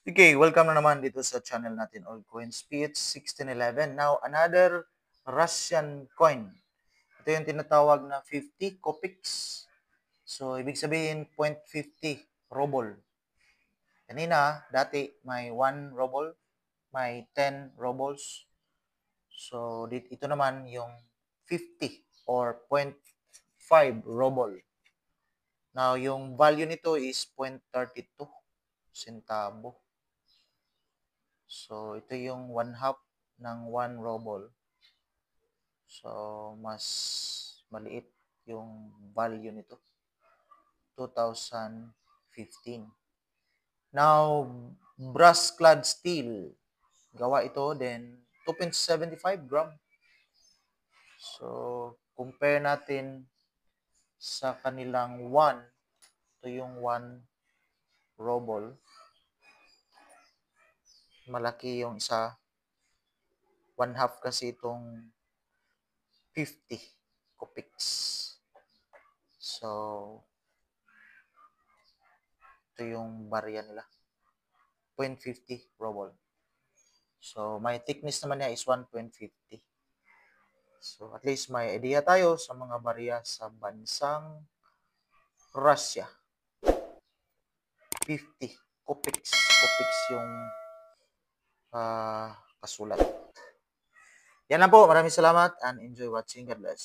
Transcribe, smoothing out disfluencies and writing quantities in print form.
Okay, welcome na naman dito sa channel natin, Old Coins PH1611. Now, another Russian coin. Ito yung tinatawag na 50 kopecks. So, ibig sabihin 0.50 ruble. Kanina, dati may 1 ruble, may 10 rubles. So, ito naman yung 50 or 0.5 ruble. Now, yung value nito is 0.32 centavo. So, ito yung 1/2 ng 1 ruble. So, mas maliit yung value nito. 2015. Now, brass-clad steel. Gawa ito, then 2.75 gram. So, compare natin sa kanilang 1. Ito yung 1 ruble. Malaki yung isa. 1/2 kasi itong 50 kopecks. So, ito yung barya nila. 0.50 ruble. So, may thickness naman niya is 1.50. So, at least may idea tayo sa mga barya sa bansang Russia. 50 kopecks. Kopecks yung kasulat. Yan lang po. Maraming salamat and enjoy watching. God bless.